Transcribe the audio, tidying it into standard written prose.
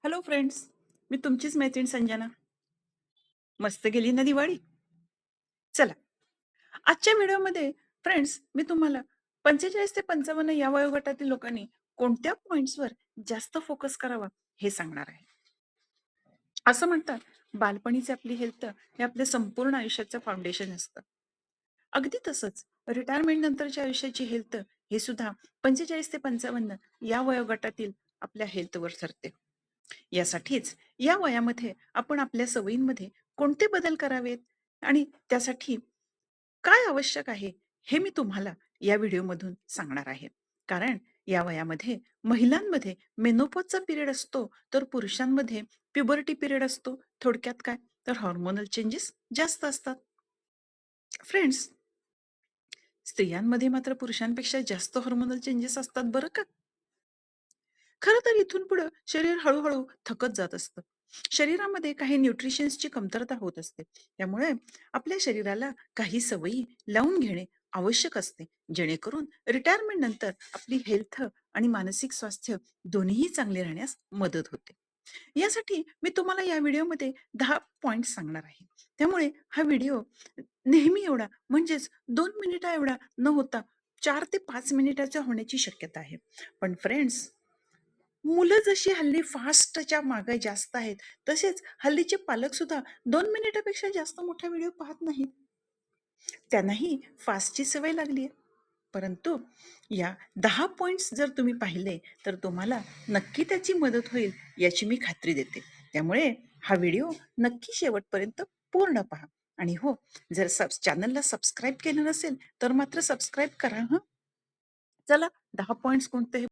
Hello friends, मी तुमचीच मैत्रीण संजना. मस्त गेली ना दिवाळी? चला, आजच्या व्हिडिओमध्ये फ्रेंड्स मी तुम्हाला 45 ते 55 या वयोगटातील लोकांनी कोणत्या पॉइंट्सवर जास्त फोकस करावा हे सांगणार आहे. असं म्हणतात, बालपणीचे आपली हेल्थ हे आपल्या संपूर्ण आयुष्याचं फाउंडेशन असतं. अगदी तसंच रिटायरमेंट नंतरच्या आयुष्याची हेल्थ हे सुद्धा 45 ते 55 या वयोगटातील आपल्या हेल्थवर ठरते. यासाठीच या वयामध्ये आपण आपल्या सवयींमध्ये कोणते बदल करावेत आणि त्यासाठी काय आवश्यक आहे हे मी तुम्हाला या व्हिडिओमधून सांगणार आहे. कारण या वयामध्ये महिलांमध्ये मेनोपॉजचा पिरियड असतो, तर पुरुषांमध्ये प्युबर्टी पिरियड असतो. थोडक्यात काय, तर हार्मोनल चेंजेस जास्त असतात. फ्रेंड्स, स्त्रियांमध्ये मात्र पुरुषांपेक्षा जास्त हार्मोनल चेंजेस असतात बरं का. खरं तर इथून पुढं शरीर हळू-हळू थकत जात असतं. शरीरामध्ये काही न्यूट्रिशन्सची कमतरता होत असते. त्यामुळे आपल्या शरीराला काही सवयी लावून घेणे आवश्यक असते, जेणेकरून रिटायरमेंट नंतर आपली हेल्थ आणि मानसिक स्वास्थ्य दोन्हीही चांगले राहण्यास मदत होते. यासाठी मी तुम्हाला या व्हिडिओमध्ये 10 पॉइंट्स सांगणार आहे. त्यामुळे हा व्हिडिओ नेहमी एवढा म्हणजेच 2 मिनिटा एवढा न होता 4 ते 5 मिनिटाचा होण्याची शक्यता आहे. पण फ्रेंड्स, मुलं जशी हल्ली फास्टच्या मागे जास्त आहेत, तसेच हल्लीचे पालक सुद्धा 2 मिनिटापेक्षा जास्त मोठा व्हिडिओ पाहत नाहीत. त्यांनाही फास्टची सवय लागली आहे. परंतु या 10 पॉइंट्स जर तुम्ही पाहिले, तर तुम्हाला नक्की त्याची मदत होईल याची मी खात्री देते. त्यामुळे हा व्हिडिओ नक्की शेवटपर्यंत पूर्ण पहा. आणि हो, जर चॅनलला सबस्क्राईब केलं नसेल, तर मात्र सबस्क्राईब करा हं. चला 10 पॉइंट्स कोणते